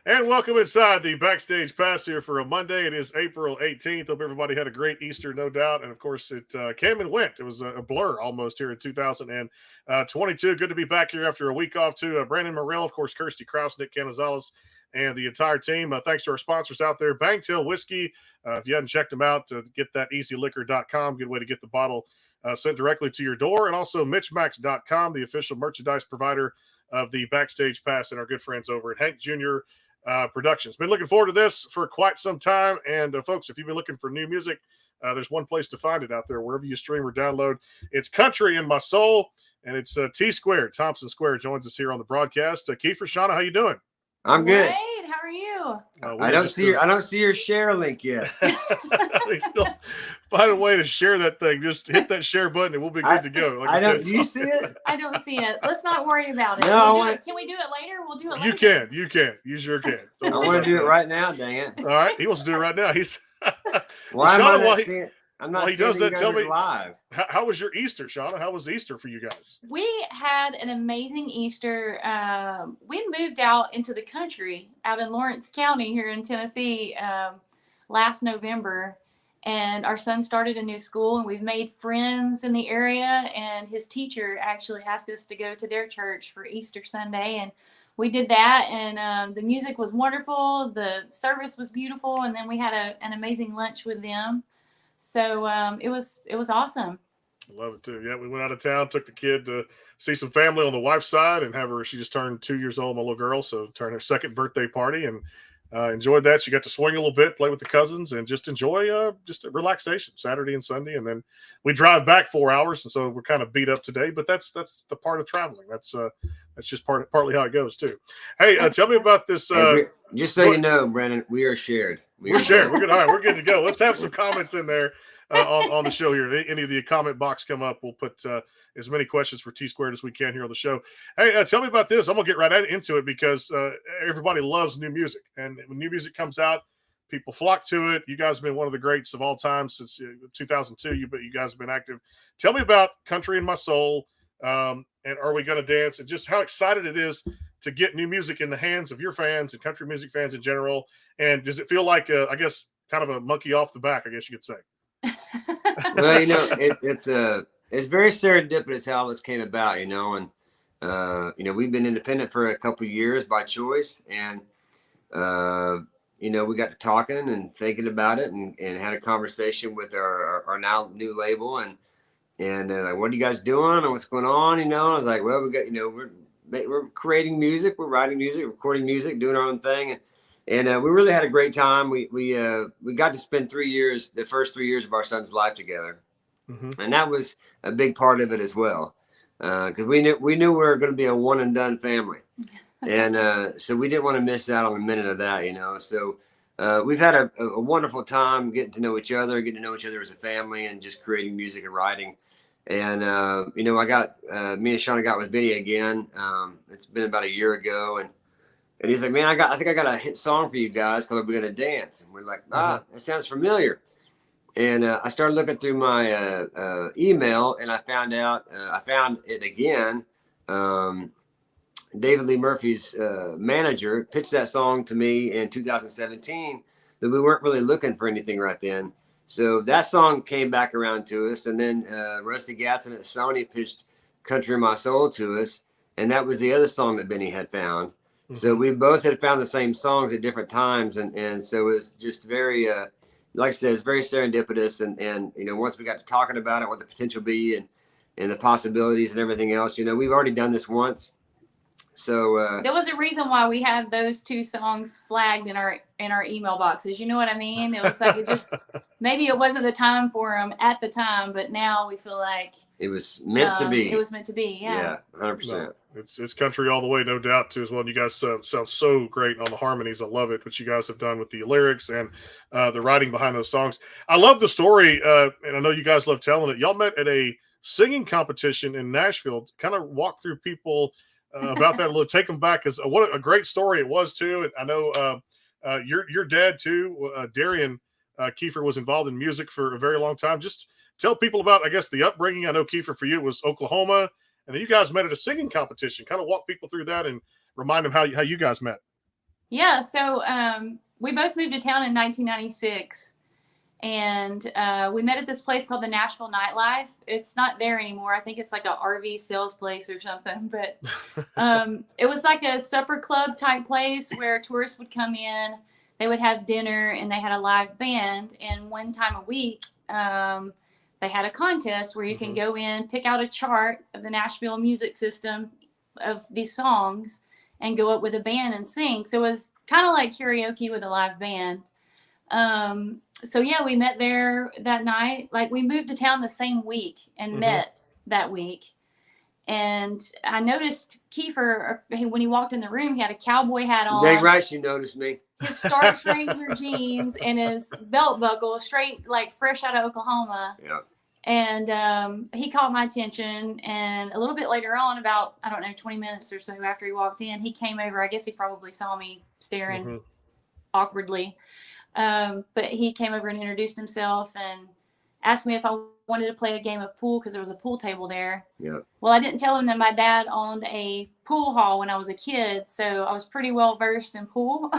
And welcome inside the Backstage Pass here for a Monday. It is April 18th. Hope everybody had a great Easter, no doubt. And of course, it came and went. It was a blur almost here in 2022. Good to be back here after a week off, too. Brandon Morrell, of course, Kirsty Krause, Nick Canizales, and the entire team. Thanks to our sponsors out there, Bangtail Whiskey. If you hadn't checked them out, get that easyliquor.com. Good way to get the bottle sent directly to your door. And also MitchMacs.com, the official merchandise provider of the Backstage Pass, and our good friends over at Hank Jr. Productions. Been looking forward to this for quite some time. And folks, if you've been looking for new music, there's one place to find it out there, wherever you stream or download. It's Country in My Soul, and it's T Square. Thompson Square joins us here on the broadcast. Kiefer, Shauna, how you doing? I'm good. Great. How are you? I don't see your share link yet. They still find a way to share that thing. Just hit that share button and we'll be good to go. Do you see it? I don't see it. Let's not worry about it. No, Can we do it later? We'll do it later. You can. You sure can. I want to do it right now, dang it. All right. He wants to do it right now. He's why am Shauna, I not seeing it? I'm not seeing it tell me live. How was your Easter, Shauna? How was Easter for you guys? We had an amazing Easter. We moved out into the country out in Lawrence County here in Tennessee last November. And our son started a new school, and we've made friends in the area. And his teacher actually asked us to go to their church for Easter Sunday. And we did that. And the music was wonderful. The service was beautiful. And then we had an amazing lunch with them. So it was awesome. Love it too. Yeah, we went out of town, took the kid to see some family on the wife's side, and she just turned 2 years old, my little girl, so turned her second birthday party, and enjoyed that. She got to swing a little bit, play with the cousins, and just enjoy just a relaxation Saturday and Sunday. And then we drive back 4 hours, and so we're kind of beat up today. But that's the part of traveling. That's just partly how it goes too. Hey, tell me about this. Just so you know, Brandon, we are shared. We're shared. We're good. All right, we're good to go. Let's have some comments in there on the show here. Any of the comment box come up, we'll put as many questions for T Squared as we can here on the show. Hey, tell me about this. I'm gonna get right into it because everybody loves new music, and when new music comes out, people flock to it. You guys have been one of the greats of all time since 2002. You guys have been active. Tell me about Country in My Soul, and Are We Gonna Dance, and just how excited it is to get new music in the hands of your fans and country music fans in general. And does it feel like, I guess, kind of a monkey off the back, I guess you could say? Well, it's very serendipitous how this came about, and we've been independent for a couple of years by choice, and we got to talking and thinking about it, and had a conversation with our now new label, and like, what are you guys doing and what's going on? I was like, well, we got we're creating music, we're writing music, recording music, doing our own thing, and we really had a great time. We got to spend the first 3 years of our son's life together, and that was a big part of it as well, because we knew we were going to be a one and done family, and so we didn't want to miss out on a minute of that, So we've had a wonderful time getting to know each other as a family, and just creating music and writing. And, I got, me and Shauna got with Benny again. It's been about a year ago. And he's like, man, I think I got a hit song for you guys called We're Gonna Dance. And we're like, that sounds familiar. And I started looking through my email, and I found it again. David Lee Murphy's manager pitched that song to me in 2017, but we weren't really looking for anything right then. So that song came back around to us, and then Rusty Gatson at Sony pitched Country in My Soul to us, and that was the other song that Benny had found. So we both had found the same songs at different times, and so it's just very, like I said, it's very serendipitous, and once we got to talking about it, what the potential be, and the possibilities and everything else, we've already done this once. So there was a reason why we had those two songs flagged in our email boxes. You know what I mean? It was like maybe it wasn't the time for them at the time, but now we feel like it was meant to be. It was meant to be. Yeah. 100%. No, it's country all the way, no doubt, too, as well. You guys sound so great on the harmonies. I love it, what you guys have done with the lyrics and the writing behind those songs. I love the story, and I know you guys love telling it. Y'all met at a singing competition in Nashville. Kind of walk through people about that a little, take them back, because what a great story it was too. And I know your dad too, Darian Kiefer, was involved in music for a very long time. Just tell people about, I guess, the upbringing. I know Kiefer, for you, was Oklahoma, and then you guys met at a singing competition. Kind of walk people through that and remind them how you guys met. Yeah. So we both moved to town in 1996. And we met at this place called the Nashville Nightlife. It's not there anymore. I think it's like a RV sales place or something. But it was like a supper club type place where tourists would come in. They would have dinner, and they had a live band. And one time a week, they had a contest where you can go in, pick out a chart of the Nashville music system of these songs, and go up with a band and sing. So it was kind of like karaoke with a live band. So yeah, we met there that night. Like, we moved to town the same week and met that week. And I noticed Kiefer, when he walked in the room, he had a cowboy hat on. Dang right, you noticed me. His Star Strangler jeans and his belt buckle, straight, like fresh out of Oklahoma. Yeah. And he caught my attention. And a little bit later on, about, I don't know, 20 minutes or so after he walked in, he came over. I guess he probably saw me staring awkwardly. But he came over and introduced himself and asked me if I wanted to play a game of pool because there was a pool table there. Yeah. Well, I didn't tell him that my dad owned a pool hall when I was a kid, so I was pretty well versed in pool.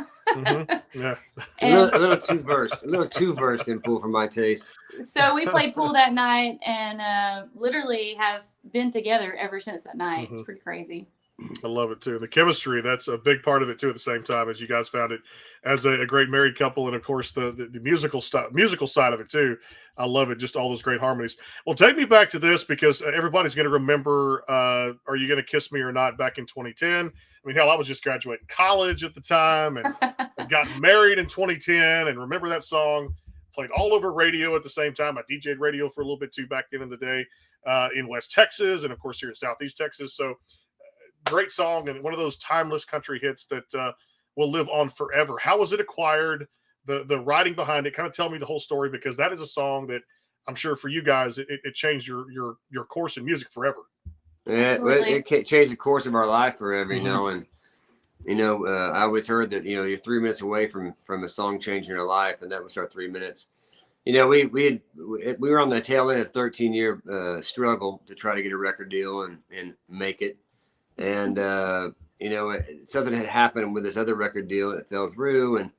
Yeah. A little too versed in pool for my taste. So we played pool that night and literally have been together ever since that night. It's pretty crazy. I love it too. The chemistry, that's a big part of it too, at the same time, as you guys found it as a great married couple. And of course the musical side of it too. I love it. Just all those great harmonies. Well, take me back to this, because everybody's going to remember, Are You Gonna Kiss Me or Not, back in 2010. I mean, hell, I was just graduating college at the time and got married in 2010, and remember that song played all over radio at the same time. I DJ'd radio for a little bit too back then in the day, in West Texas, and of course here in Southeast Texas. So great song, and one of those timeless country hits that will live on forever. How was it acquired? The writing behind it, kind of tell me the whole story, because that is a song that I'm sure for you guys it changed your course in music forever. Yeah, it changed the course of our life forever, you know. And I always heard that you're 3 minutes away from a song changing your life, and that was our 3 minutes. We were on the tail end of 13-year struggle to try to get a record deal and make it. And, something had happened with this other record deal that fell through. And,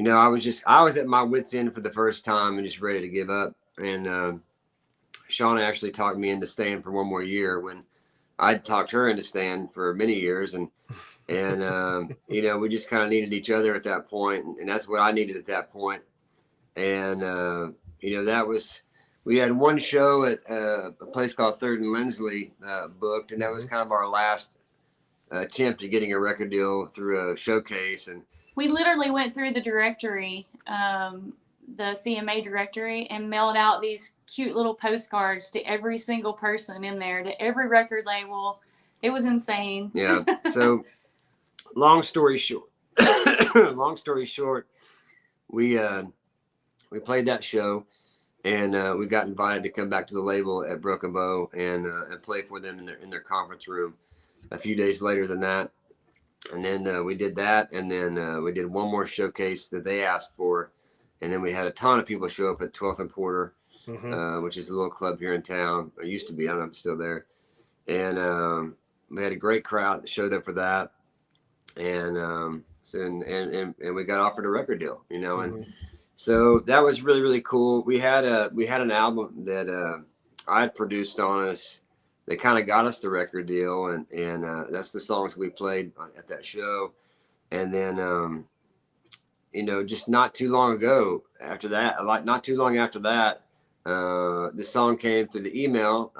I was at my wit's end for the first time and just ready to give up. And Shauna actually talked me into staying for one more year when I'd talked her into staying for many years. And we just kind of needed each other at that point. And that's what I needed at that point. And, we had one show at a place called Third and Lindsley booked, and that was kind of our last attempt at getting a record deal through a showcase. And we literally went through the directory, the CMA directory, and mailed out these cute little postcards to every single person in there, to every record label. It was insane. Yeah. So long story short, we played that show. And we got invited to come back to the label at Broken Bow and play for them in their conference room a few days later than that. And then we did that, and then we did one more showcase that they asked for, and then we had a ton of people show up at 12th and Porter, which is a little club here in town. It used to be. I don't know if it's still there. And we had a great crowd that showed up for that, and we got offered a record deal, and. So that was really, really cool. We had an album that I had produced on us that kind of got us the record deal, and that's the songs we played at that show. And then just not too long after that, the song came through the email.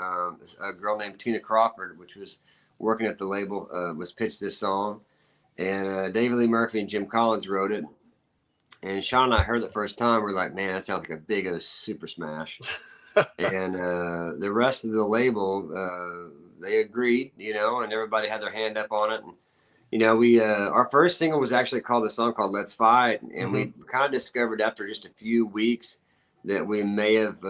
A girl named Tina Crawford, which was working at the label, was pitched this song, and David Lee Murphy and Jim Collins wrote it. And Shauna and I heard the first time, we're like, man, that sounds like a big super smash. And the rest of the label, they agreed, and everybody had their hand up on it. And, we our first single was actually called a song called Let's Fight. And we kind of discovered after just a few weeks that we may have,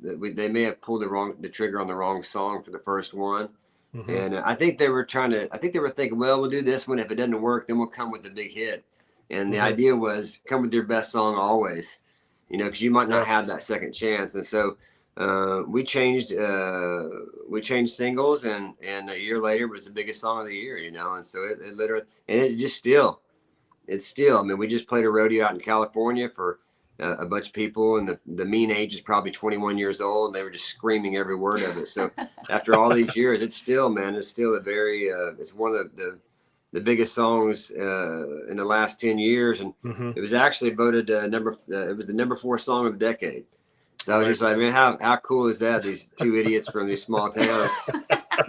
they may have pulled the trigger on the wrong song for the first one. And I think they were thinking, well, we'll do this one. If it doesn't work, then we'll come with the big hit. And the idea was come with your best song always, because you might not have that second chance. And so we changed singles, and a year later it was the biggest song of the year, and so it literally, and it just still it's still, I mean, we just played a rodeo out in California for a bunch of people, and the mean age is probably 21 years old, and they were just screaming every word of it. So after all these years, it's still, man, it's still a very, it's one of the biggest songs in the last 10 years. And it was actually voted it was the number 4 song of the decade. So I was just like, man, how cool is that? These 2 idiots from these small towns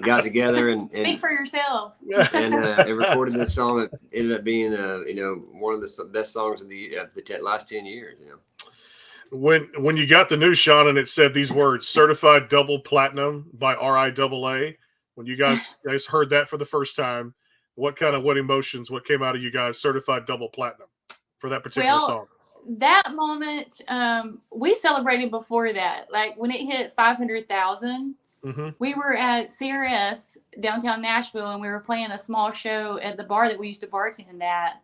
got together and speak for yourself. And recorded this song that ended up being, one of the best songs of the last 10 years. When you got the news, Shauna, and it said these words, certified double platinum by RIAA, when you guys heard that for the first time, what emotions, what came out of you guys, certified double platinum for that particular song? That moment, we celebrated before that. Like when it hit 500,000, we were at CRS downtown Nashville, and we were playing a small show at the bar that we used to bartend at.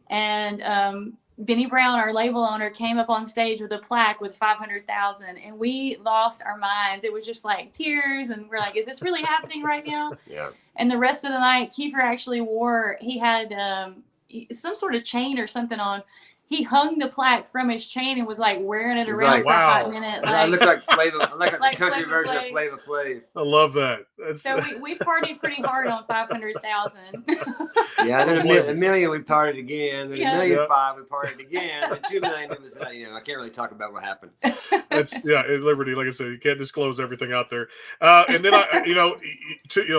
And Benny Brown, our label owner, came up on stage with a plaque with 500,000, and we lost our minds. It was just like tears, and we're like, is this really happening right now? Yeah. And the rest of the night, Kiefer actually he had some sort of chain or something on. He hung the plaque from his chain and was like wearing it around for a hot minute. I look like the country version of Flava Flav. I love that. So we partied pretty hard on 500,000. Yeah, and then a million we partied again. Then $1.5 million we partied again. And $2 million it was I can't really talk about what happened. It's at Liberty, like I said, you can't disclose everything out there. And then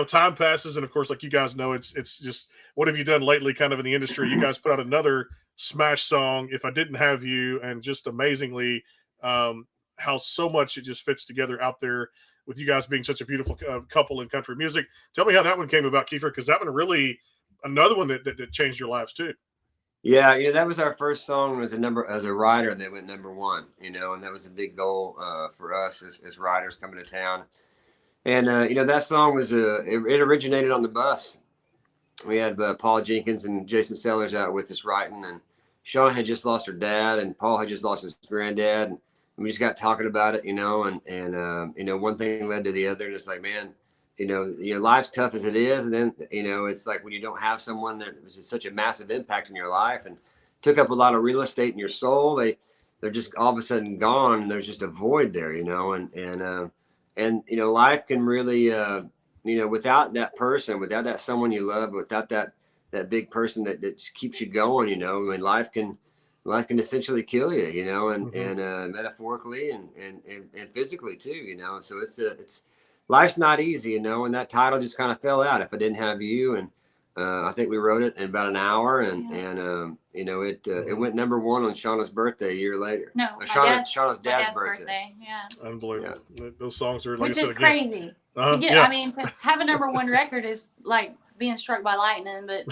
time passes, and of course, like you guys know, it's just what have you done lately, kind of in the industry. You guys put out another smash song, If I Didn't Have You, and just amazingly how so much it just fits together out there with you guys being such a beautiful couple in country music. Tell me how that one came about, Kiefer, because that one really another one that changed your lives too. Yeah, that was our first song as a writer that went number 1, and that was a big goal for us as writers coming to town. And that song was it originated on the bus. We had Paul Jenkins and Jason Sellers out with us writing, and Shauna had just lost her dad, and Paul had just lost his granddad, and we just got talking about it, and one thing led to the other, and it's like, man, life's tough as it is, and then it's like when you don't have someone that was such a massive impact in your life and took up a lot of real estate in your soul, they're just all of a sudden gone, and there's just a void there, and life can really without that person, without that someone you love, without that big person that just keeps you going, I mean, life can essentially kill you, and metaphorically and physically too, so it's life's not easy, and that title just kind of fell out, If I Didn't Have You. And I think we wrote it in about an hour, and it went number 1 on Shauna's birthday a year later. No, Shauna's dad's birthday. Yeah. Unbelievable. Yeah. Those songs are, like which is crazy. To get, I mean, to have a number 1 record is like being struck by lightning, but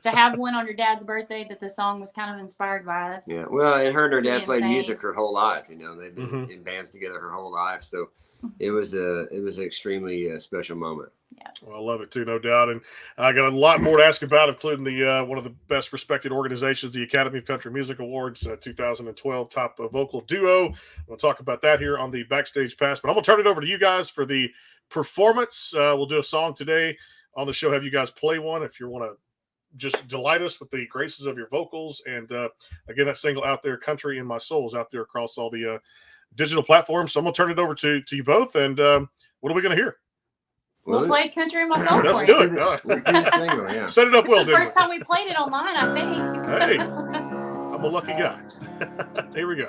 to have one on your dad's birthday that the song was kind of inspired by, that's well, and her and her dad played music her whole life. They've been in bands together her whole life, so it was an extremely special moment. Yeah. Well, I love it too, no doubt. And I got a lot more to ask about, including the one of the best respected organizations, the Academy of Country Music Awards 2012 Top Vocal Duo. We'll talk about that here on the Backstage Pass. But I'm going to turn it over to you guys for the performance. We'll do a song today on the show, have you guys play one if you want to just delight us with the graces of your vocals. And again, that single out there, Country in My Soul, is out there across all the digital platforms. So I'm going to turn it over to you both. And what are we going to hear? We'll play Country in My Soul. Let's do it. Let's do the single, yeah. Set it up well, the first time we played it online, I think. Hey, I'm a lucky guy. Here we go.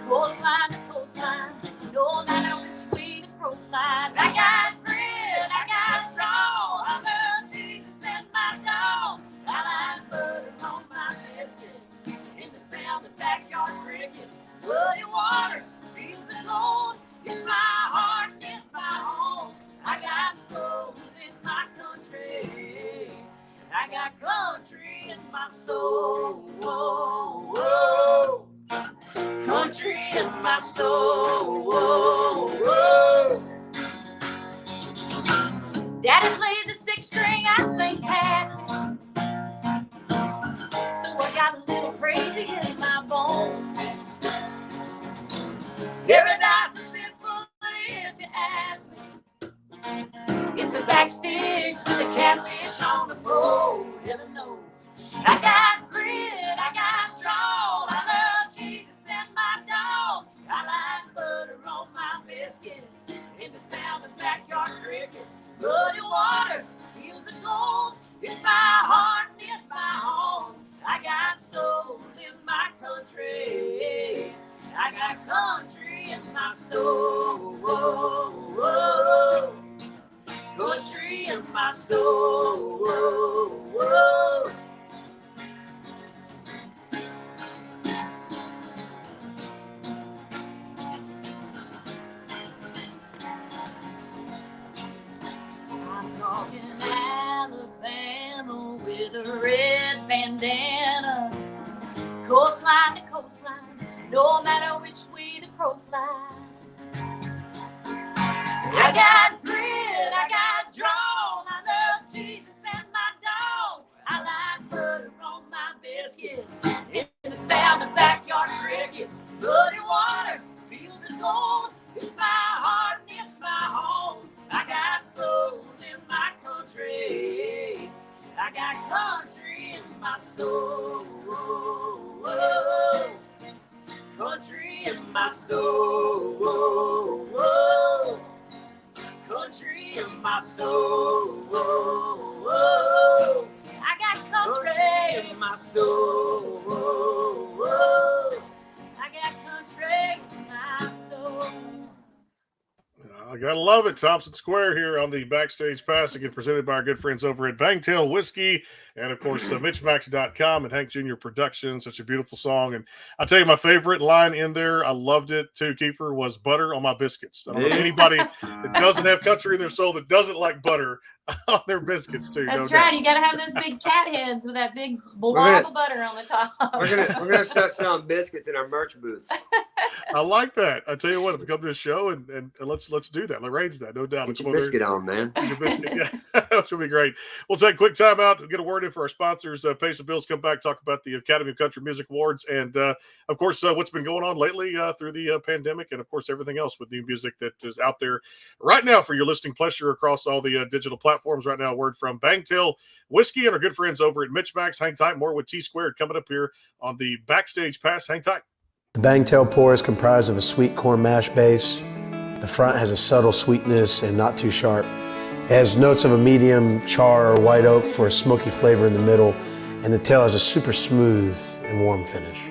Coastline to coastline, my soul. Whoa, whoa. Country in my soul. Whoa, whoa. Daddy played the 6th string, I sang Patsy. So I got a little crazy in my bones. Paradise is simple, but if you ask me, it's a backstage with a catfish on the pole. Heaven knows I got grit, I got draw. I love Jesus and my dog. I like butter on my biscuits and the sound of backyard crickets. Muddy water feels the gold. It's my heart and it's my home. I got soul in my country. I got country in my soul. Whoa, whoa. Country in my soul. Whoa, whoa. I'm talking Alabama with a red bandana, coastline to coastline, no matter which way the crow flies. I got grit, I got drawn, I love Jesus and my dog. I like butter on my biscuits and the sound of backyard crickets. Muddy water feels the gold. It's my heart and it's my home. I got soul in my country. I got country in my soul. Whoa, whoa. Country in my soul. Whoa, whoa. Country in my soul. Whoa, whoa. I got country in my soul. Whoa, whoa. I got country in my soul. I gotta love it. Thompson Square here on the Backstage Pass, again presented by our good friends over at Bangtail Whiskey, and of course MitchMacs.com and Hank Jr. Productions. Such a beautiful song. And I'll tell you, my favorite line in there, I loved it too, Kiefer, was butter on my biscuits. I don't know anybody that doesn't have country in their soul that doesn't like butter on their biscuits too. That's no right. doubt. You got to have those big cat heads with that big blob of butter on the top. We're gonna start selling biscuits in our merch booth. I like that. I tell you what, come to the show and let's do that. Let's arrange that, no doubt. Get Come your over biscuit on, man. Get your biscuit. Yeah, that should be great. We'll take a quick time out to get a word in for our sponsors. Pay some bills, come back, talk about the Academy of Country Music Awards, and of course, what's been going on lately through the pandemic, and of course, everything else with new music that is out there right now for your listening pleasure across all the digital platforms right now. A word from Bangtail Whiskey and our good friends over at MitchMacs. Hang tight. More with T Squared coming up here on the Backstage Pass. Hang tight. The Bangtail Pour is comprised of a sweet corn mash base. The front has a subtle sweetness and not too sharp. It has notes of a medium char or white oak for a smoky flavor in the middle, and the tail has a super smooth and warm finish.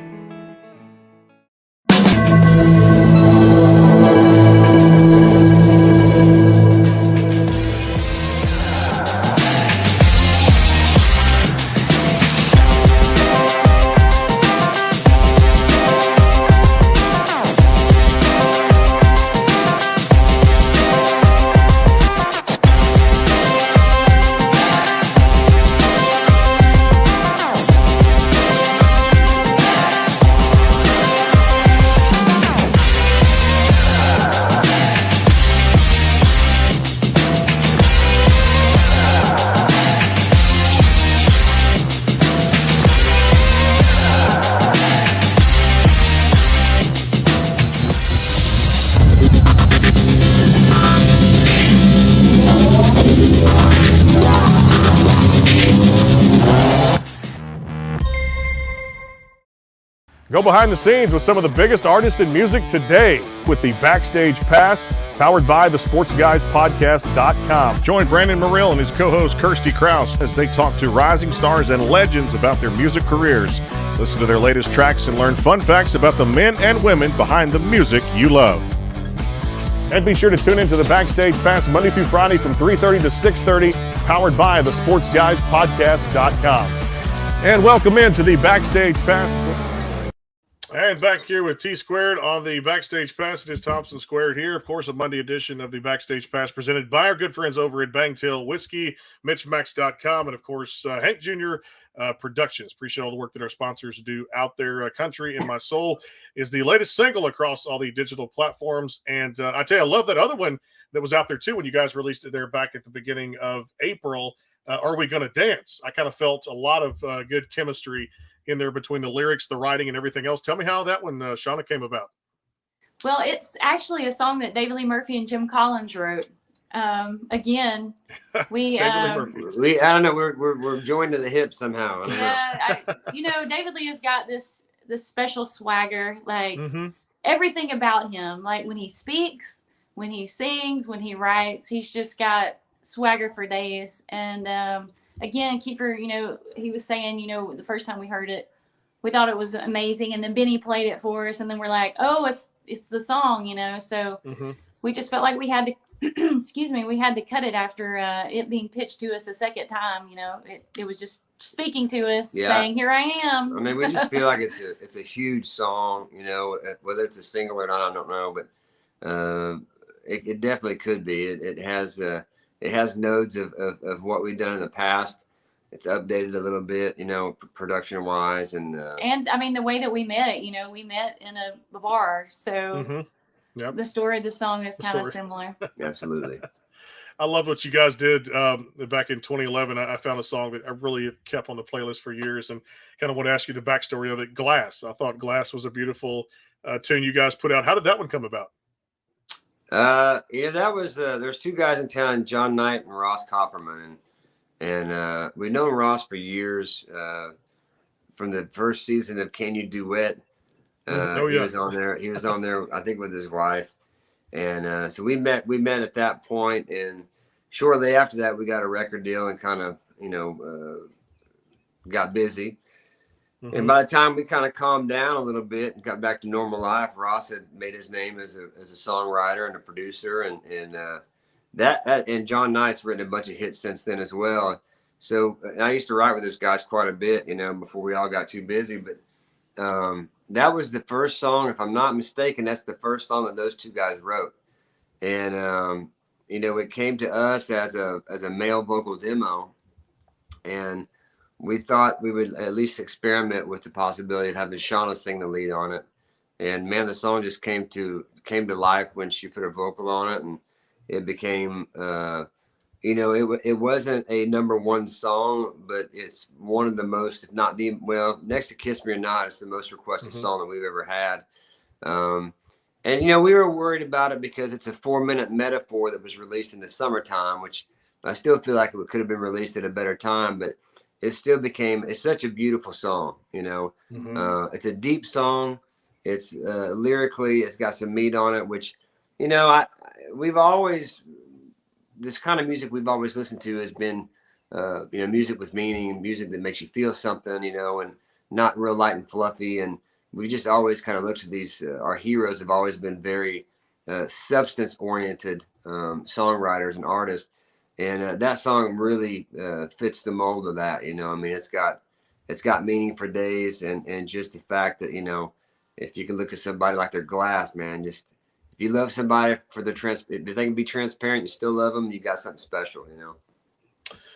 Go behind the scenes with some of the biggest artists in music today with the Backstage Pass, powered by the SportsGuysPodcast.com. Join Brandon Morrill and his co-host Kirsty Krause as they talk to rising stars and legends about their music careers. Listen to their latest tracks and learn fun facts about the men and women behind the music you love. And be sure to tune into the Backstage Pass Monday through Friday from 3:30 to 6:30, powered by the SportsGuysPodcast.com. And welcome into the Backstage Pass. And back here with T Squared on the Backstage Pass. It is Thompson Squared here. Of course, a Monday edition of the Backstage Pass presented by our good friends over at Bangtail Whiskey, MitchMacs.com, and of course, Hank Jr. Productions. Appreciate all the work that our sponsors do out there. Country in My Soul is the latest single across all the digital platforms. And I tell you, I love that other one that was out there too when you guys released it there back at the beginning of April. Are We Gonna Dance? I kind of felt a lot of good chemistry in there between the lyrics, the writing, and everything else. Tell me how that one, Shauna, came about. Well, it's actually a song that David Lee Murphy and Jim Collins wrote. Again, we I don't know, we're joined to the hip somehow. Yeah, David Lee has got this special swagger, like everything about him. Like when he speaks, when he sings, when he writes, he's just got swagger for days. And again, Kiefer, he was saying, the first time we heard it, we thought it was amazing, and then Benny played it for us, and then we're like, oh, it's the song, So we just felt like we had to, excuse me, we had to cut it after it being pitched to us a second time. It was just speaking to us, saying, "Here I am." I mean, we just feel like it's a huge song, whether it's a single or not, I don't know, but it definitely could be. It has nodes of what we've done in the past. It's updated a little bit, production wise, and I mean the way that we met. We met in a bar, so the story of the song is kind of similar. Absolutely. I love what you guys did back in 2011. I found a song that I really kept on the playlist for years, and kind of want to ask you the backstory of it. Glass. I thought Glass was a beautiful tune you guys put out. How did that one come about? That was there's two guys in town, John Knight and Ross Copperman, and we've known Ross for years from the first season of Can You Duet. He was on there I think with his wife, and so we met at that point, and shortly after that we got a record deal and kind of got busy. And by the time we kind of calmed down a little bit and got back to normal life, Ross had made his name as a songwriter and a producer, and John Knight's written a bunch of hits since then as well. So I used to write with those guys quite a bit, before we all got too busy. But that was the first song, if I'm not mistaken, that's the first song that those two guys wrote. And it came to us as a male vocal demo, and we thought we would at least experiment with the possibility of having Shauna sing the lead on it. And man, the song just came to life when she put her vocal on it, and it became, it wasn't a number one song, but it's one of the most, if not the, well, next to Kiss Me or Not, it's the most requested song that we've ever had. And we were worried about it because it's a 4-minute metaphor that was released in the summertime, which I still feel like it could have been released at a better time, but it still it's such a beautiful song, it's a deep song. It's lyrically, it's got some meat on it, which, we've always, this kind of music we've always listened to has been, music with meaning, music that makes you feel something, and not real light and fluffy. And we just always kind of looked at these, our heroes have always been very substance oriented songwriters and artists. And that song really fits the mold of that. It's got meaning for days, and just the fact that, if you can look at somebody like their glass, man, just if you love somebody for their if they can be transparent, you still love them, you got something special,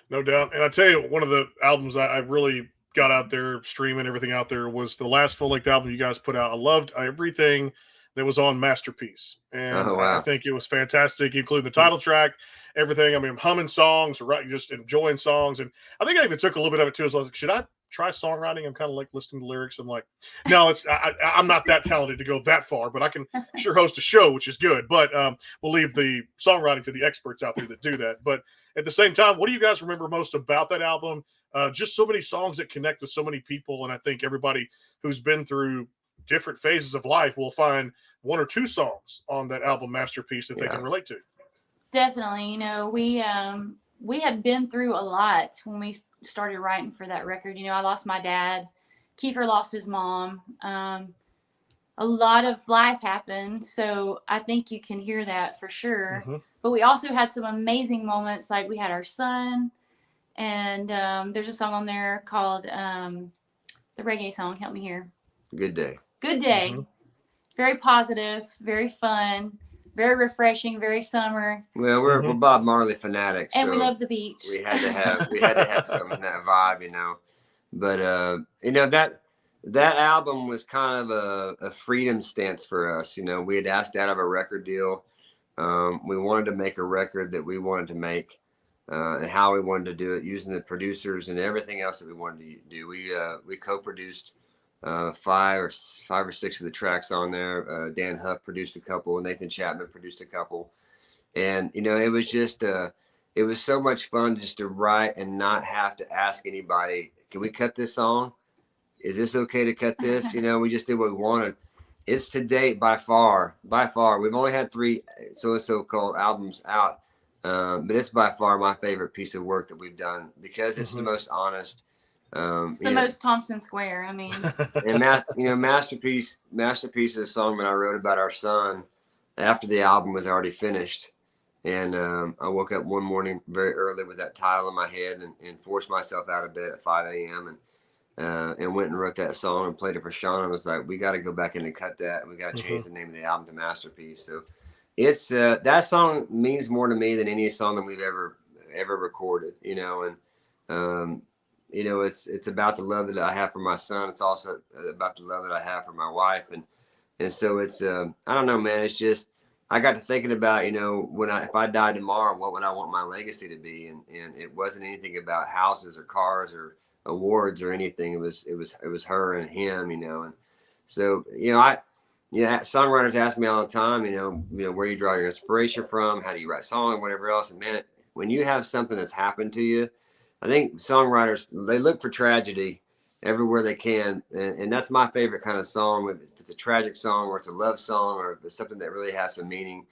No doubt. And I tell you, one of the albums I really got out there streaming everything out there was the last full-length album you guys put out. I loved everything that was on Masterpiece, and I think it was fantastic, including the title track, everything. I mean, I'm humming songs, just enjoying songs, and I think I even took a little bit of it too. As I was like, should I try songwriting? I'm kind of like listening to lyrics. I'm like, no, I'm not that talented to go that far, but I can sure host a show, which is good. But we'll leave the songwriting to the experts out there that do that. But at the same time, what do you guys remember most about that album? Just so many songs that connect with so many people, and I think everybody who's been through different phases of life will find one or two songs on that album Masterpiece that they can relate to. Definitely. We had been through a lot when we started writing for that record. I lost my dad. Kiefer lost his mom. A lot of life happened. So I think you can hear that for sure. But we also had some amazing moments. Like we had our son, and there's a song on there called the reggae song. Help me here. Good Day. Good day. Mm-hmm. Very positive, very fun, very refreshing, very summer. Well, we're Bob Marley fanatics, And so we love the beach. we had to have some of that vibe, you know. But you know, that album was kind of a freedom stance for us. You know, we had asked out of a record deal. We wanted to make a record that we wanted to make, and how we wanted to do it, using the producers and everything else that we wanted to do. We co-produced 5 or 6 of the tracks on there. Dan Huff produced a couple, Nathan Chapman produced a couple, and you know, it was just it was so much fun just to write and not have to ask anybody, can we cut this song? Is this okay to cut this? You know, we just did what we wanted. It's to date by far. We've only had 3 so-called albums out, but it's by far my favorite piece of work that we've done because it's the most honest. It's the most Thompson Square. I mean, and you know, masterpiece is a song that I wrote about our son after the album was already finished, and I woke up one morning very early with that title in my head and forced myself out of bed at 5 a.m. and went and wrote that song and played it for Shauna. I was like, we got to go back in and cut that. And we got to change the name of the album to Masterpiece. So it's that song means more to me than any song that we've ever recorded, you know. And you know, it's about the love that I have for my son. It's also about the love that I have for my wife, and so it's I don't know, man. It's just I got to thinking about, you know, if I died tomorrow, what would I want my legacy to be? And it wasn't anything about houses or cars or awards or anything. It was her and him, you know. And so, you know, songwriters ask me all the time, you know, where you draw your inspiration from, how do you write songs, whatever else. And man, when you have something that's happened to you, I think songwriters, they look for tragedy everywhere they can. And that's my favorite kind of song. If it's a tragic song or it's a love song or if it's something that really has some meaning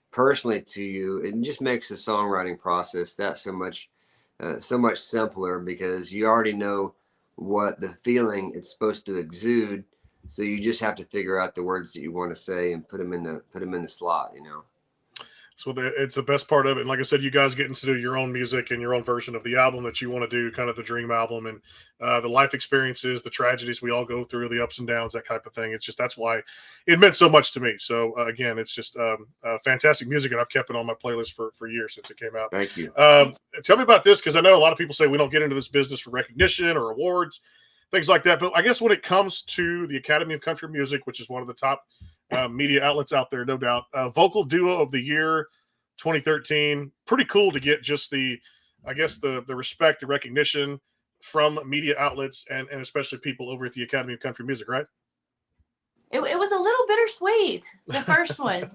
personally to you, it just makes the songwriting process that so much simpler because you already know what the feeling it's supposed to exude. So you just have to figure out the words that you want to say and put them in the slot, you know. So it's the best part of it. And like I said, you guys getting to do your own music and your own version of the album that you want to do, kind of the dream album, and the life experiences, the tragedies we all go through, the ups and downs, that type of thing. It's just, that's why it meant so much to me. So again, it's just fantastic music, and I've kept it on my playlist for years since it came out. Thank you. Tell me about this, because I know a lot of people say we don't get into this business for recognition or awards, things like that. But I guess when it comes to the Academy of Country Music, which is one of the top media outlets out there, no doubt, Vocal Duo of the Year 2013, pretty cool to get just the respect, the recognition from media outlets and especially people over at the Academy of Country Music, right? it was a little bittersweet, the first one.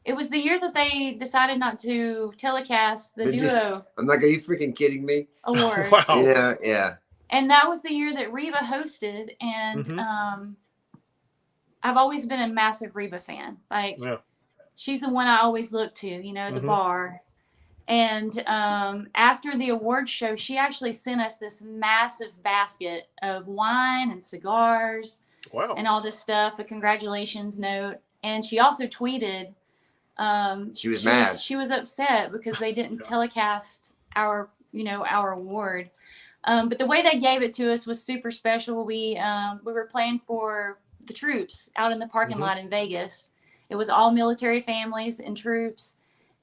It was the year that they decided not to telecast the Duo. I'm like, are you freaking kidding me? Award. Wow. Yeah. And that was the year that Reba hosted, and I've always been a massive Reba fan. Like, she's the one I always look to, you know, the bar. And after the award show, she actually sent us this massive basket of wine and cigars and all this stuff, a congratulations note. And she also tweeted. She was mad. She was upset because they didn't telecast our award. But the way they gave it to us was super special. We were playing for the troops out in the parking lot in Vegas. It was all military families and troops.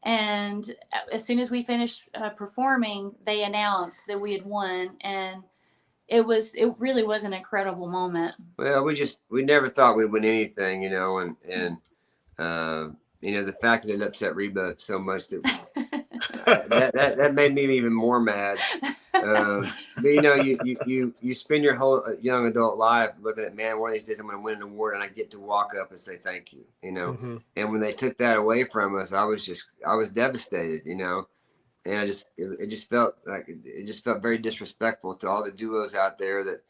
And as soon as we finished performing, they announced that we had won. And it really was an incredible moment. Well, we never thought we'd win anything, you know, and you know, the fact that it upset Reba so much that made me even more mad. But you know, you spend your whole young adult life looking at, man, one of these days I'm going to win an award and I get to walk up and say thank you, you know. And when they took that away from us, I was devastated, you know. And it just felt very disrespectful to all the duos out there that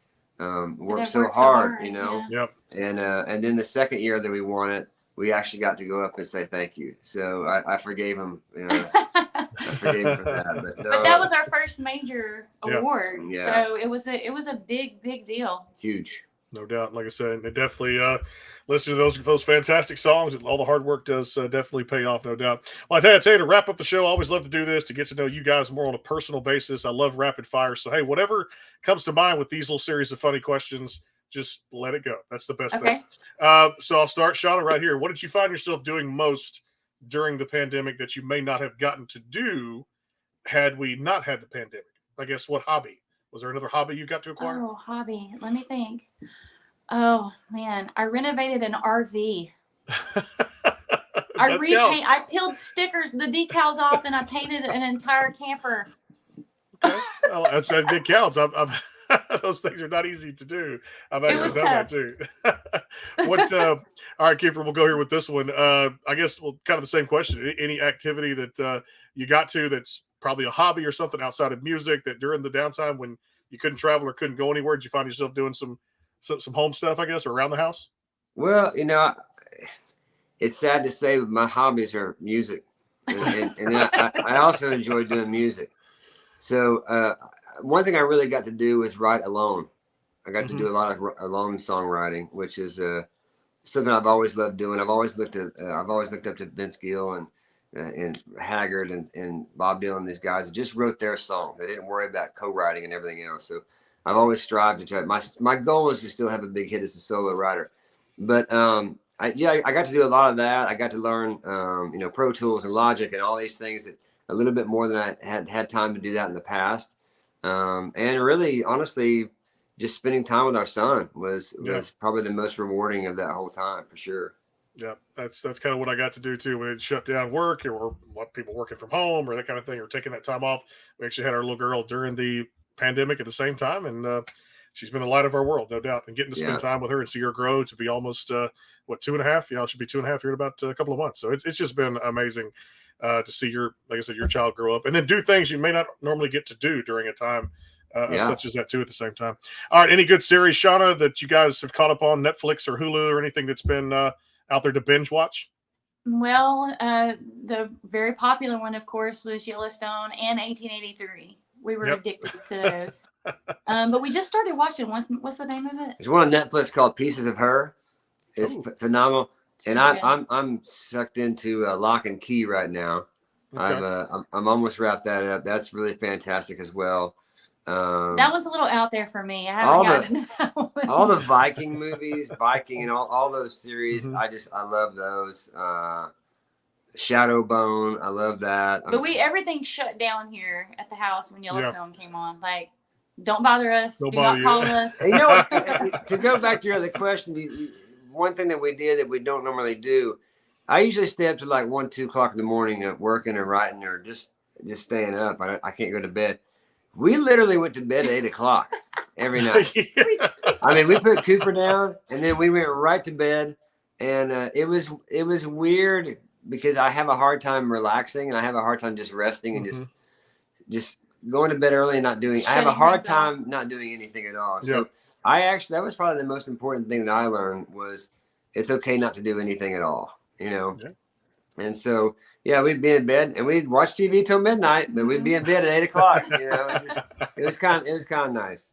worked so hard, you know. Yep. And then the second year that we won it, we actually got to go up and say thank you. So I forgave him. You know, I forgave him for that. But that was our first major award. Yeah. So it was a big deal. Huge. No doubt. Like I said, it definitely listen to those fantastic songs. All the hard work does definitely pay off, no doubt. Well, I tell you, to wrap up the show, I always love to do this to get to know you guys more on a personal basis. I love rapid fire. So, hey, whatever comes to mind with these little series of funny questions, just let it go. That's the best Okay. thing. So I'll start, Shauna, right here. What did you find yourself doing most during the pandemic that you may not have gotten to do had we not had the pandemic? I guess what hobby? Was there another hobby you got to acquire? Oh, hobby. Let me think. Oh man, I renovated an RV. That counts. I peeled stickers, the decals off, and I painted an entire camper. Okay, well, that counts. I've those things are not easy to do. I've It actually was done that too. What? All right, Kiefer, we'll go here with this one. I guess kind of the same question. Any activity that you got to that's probably a hobby or something outside of music that during the downtime when you couldn't travel or couldn't go anywhere, did you find yourself doing some home stuff, I guess, or around the house? Well, it's sad to say, but my hobbies are music, and I also enjoy doing music. So one thing I really got to do was write alone. I got to do a lot of alone songwriting, which is something I've always loved doing. I've always looked up to Vince Gill and Haggard and Bob Dylan. These guys that just wrote their songs. They didn't worry about co-writing and everything else. So I've always strived to try. My goal is to still have a big hit as a solo writer. But I got to do a lot of that. I got to learn Pro Tools and Logic and all these things that a little bit more than I had time to do that in the past. And really, honestly, just spending time with our son was probably the most rewarding of that whole time, for sure. Yeah, that's kind of what I got to do too. When it shut down work or what people working from home or that kind of thing, or taking that time off. We actually had our little girl during the pandemic at the same time, and she's been the light of our world, no doubt. And getting to spend time with her and see her grow to be almost 2.5. She'll be 2.5 here in about a couple of months. So it's just been amazing to see like I said, your child grow up and then do things you may not normally get to do during a time such as that too at the same time. All right, any good series, Shauna, that you guys have caught up on Netflix or Hulu or anything that's been out there to binge watch? Well, the very popular one, of course, was Yellowstone and 1883. We were addicted to those. But we just started watching. What's the name of it? There's one on Netflix called Pieces of Her. It's phenomenal. And I'm sucked into Lock and Key right now. Okay. I'm almost wrapped that up. That's really fantastic as well. That one's a little out there for me. I haven't gotten into that one. All the Viking movies, and all those series. I love those. Shadowbone, I love that. But everything shut down here at the house when Yellowstone came on. Like, don't bother us. Do not call us. You know what? To go back to your other question, one thing that we did that we don't normally do, I usually stay up to like 1, 2 o'clock in the morning working or writing or just staying up. I can't go to bed. We literally went to bed at 8 o'clock every night. I mean, we put Cooper down and then we went right to bed. And it was weird because I have a hard time relaxing and I have a hard time just resting and just going to bed early and not doing. I have a hard time not doing anything at all. So that was probably the most important thing that I learned was it's okay not to do anything at all, Yeah. And so, we'd be in bed and we'd watch TV till midnight, but we'd be in bed at 8 o'clock. It was kind of nice.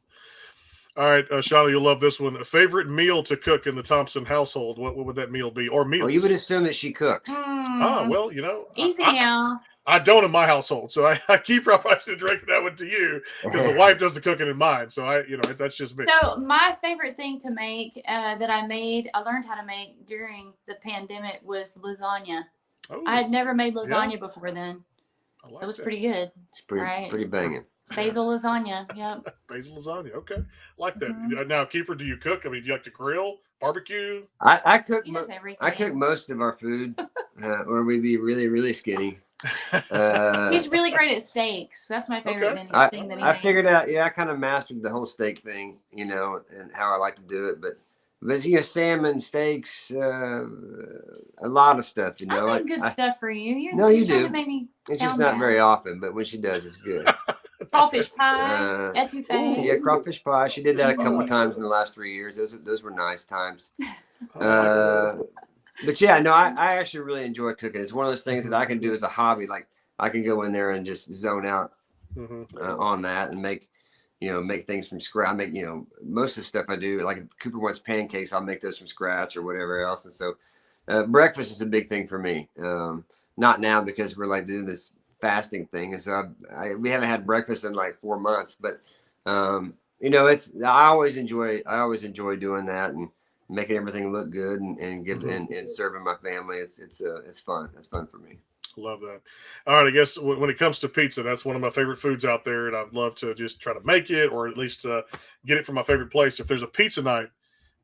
All right, Shauna, you'll love this one. A favorite meal to cook in the Thompson household? What would that meal be, or meals? Well, you would assume that she cooks. Oh, well, easy now. I don't in my household, so I keep I should have directed that one to you because the wife does the cooking in mine. So that's just me. So my favorite thing to make that I learned how to make during the pandemic was lasagna. Oh, I had never made lasagna before then. It was pretty good. It's pretty banging. Basil lasagna. Yep. Basil lasagna. Okay. Like that. Now, Kiefer, do you cook? I mean, do you like to grill, barbecue? I cook. Everything. I cook most of our food, or we'd be really, really skinny. He's really great at steaks. That's my favorite thing that he I figured out. I kind of mastered the whole steak thing, and how I like to do it. But salmon, steaks, a lot of stuff. I make good stuff for you. You do. To make me it's just not very often, but when she does, it's good. Crawfish pie, etouffee. Yeah, crawfish pie. She did that a couple times in the last 3 years. Those were nice times. But I actually really enjoy cooking. It's one of those things that I can do as a hobby. Like I can go in there and just zone out on that and make things from scratch. I make, most of the stuff I do, like if Cooper wants pancakes, I'll make those from scratch or whatever else. And so breakfast is a big thing for me. Not now because we're like doing this fasting thing. And so we haven't had breakfast in like 4 months, but you know, I always enjoy doing that and making everything look good and and serving my family. It's fun. It's fun for me. Love that. All right, I guess when it comes to pizza, that's one of my favorite foods out there, and I'd love to just try to make it or at least get it from my favorite place. If there's a pizza night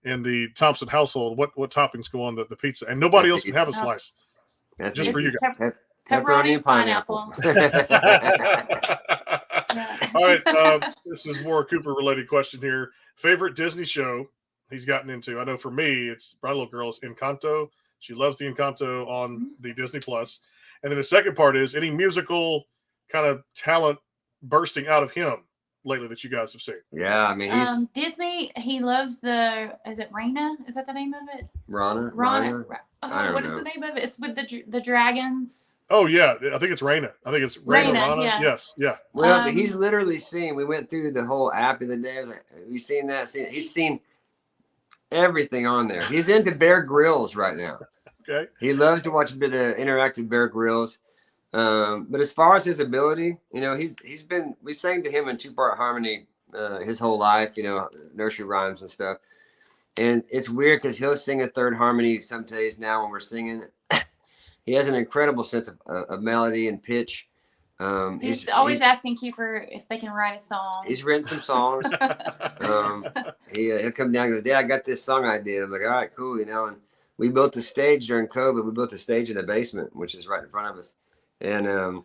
in the Thompson household, what toppings go on the pizza? And nobody else can have a slice. That's just for you guys. Pepperoni and pineapple. All right, this is more a Cooper related question here. Favorite Disney show he's gotten into? I know for me, it's my little girl is Encanto. She loves the Encanto on the Disney Plus. And then the second part is any musical kind of talent bursting out of him lately that you guys have seen. Yeah, I mean, he's Disney. He loves is it Raina? Is that the name of it? Rana. What is the name of it? It's with the dragons. Oh yeah, I think it's Raina. I think it's Raina. Yeah. Yes, yeah. Well, he's literally seen. We went through the whole app the other day. I was like, have you seen that? He's seen everything on there. He's into Bear Grylls right now. Okay. He loves to watch a bit of interactive Bear Grylls. But as far as his ability, you know, we sang to him in 2-part harmony his whole life, you know, nursery rhymes and stuff. And it's weird because he'll sing a third harmony some days now when we're singing. He has an incredible sense of melody and pitch. He's always asking Kiefer if they can write a song. He's written some songs. He'll come down and goes, Dad, I got this song I did. I'm like, all right, cool, you know. And we built the stage during COVID. We built the stage in the basement, which is right in front of us. And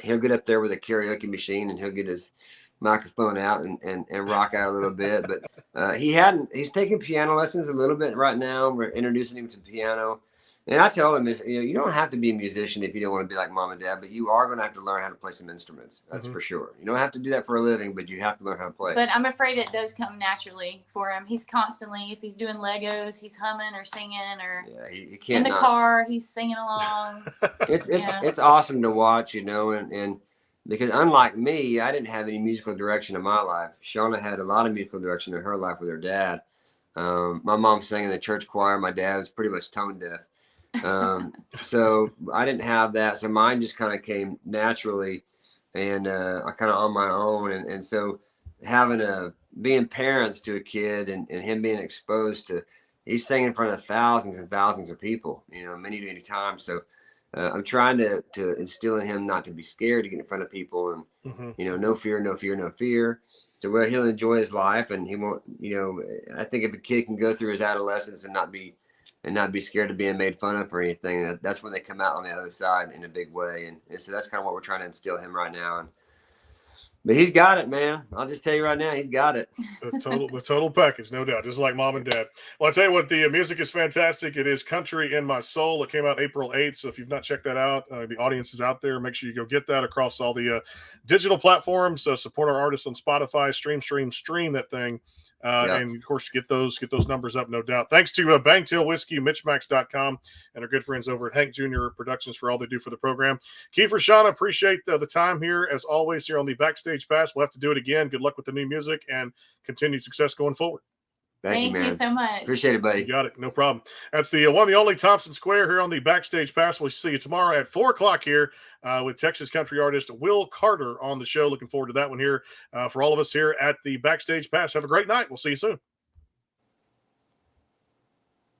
he'll get up there with a karaoke machine and he'll get his microphone out and rock out a little bit. But he's taking piano lessons a little bit right now. We're introducing him to piano. And I tell him, you don't have to be a musician if you don't want to be like mom and dad, but you are going to have to learn how to play some instruments. That's for sure. You don't have to do that for a living, but you have to learn how to play. But I'm afraid it does come naturally for him. He's constantly, if he's doing Legos, he's humming or singing, or he can't in the car, he's singing along. It's awesome to watch, you know, and because unlike me, I didn't have any musical direction in my life. Shauna had a lot of musical direction in her life with her dad. My mom sang in the church choir. My dad was pretty much tone deaf. So I didn't have that. So mine just kind of came naturally and I kind of on my own. And so being parents to a kid and him being exposed to, he's singing in front of thousands and thousands of people, you know, many, many times. So I'm trying to instill in him not to be scared to get in front of people and, you know, no fear, no fear, no fear. So he'll enjoy his life and he won't, you know, I think if a kid can go through his adolescence and not be scared of being made fun of or anything, that's when they come out on the other side in a big way. And so that's kind of what we're trying to instill him right now. But he's got it, man. I'll just tell you right now, he's got it. The total package, no doubt, just like mom and dad. Well, I tell you what, the music is fantastic. It is Country in My Soul. It came out April 8th. So if you've not checked that out, the audience is out there. Make sure you go get that across all the digital platforms. Support our artists on Spotify. Stream that thing. And of course, get those numbers up, no doubt. Thanks to Bangtail Whiskey, MitchMacs.com, and our good friends over at Hank Jr. Productions for all they do for the program. Kiefer, Shauna, appreciate the time here as always here on the Backstage Pass. We'll have to do it again. Good luck with the new music and continued success going forward. Thank you so much. Appreciate it, buddy. You got it. No problem. That's the one, the only Thompson Square here on the Backstage Pass. We'll see you tomorrow at 4:00 here with Texas country artist Will Carter on the show. Looking forward to that one here for all of us here at the Backstage Pass. Have a great night. We'll see you soon.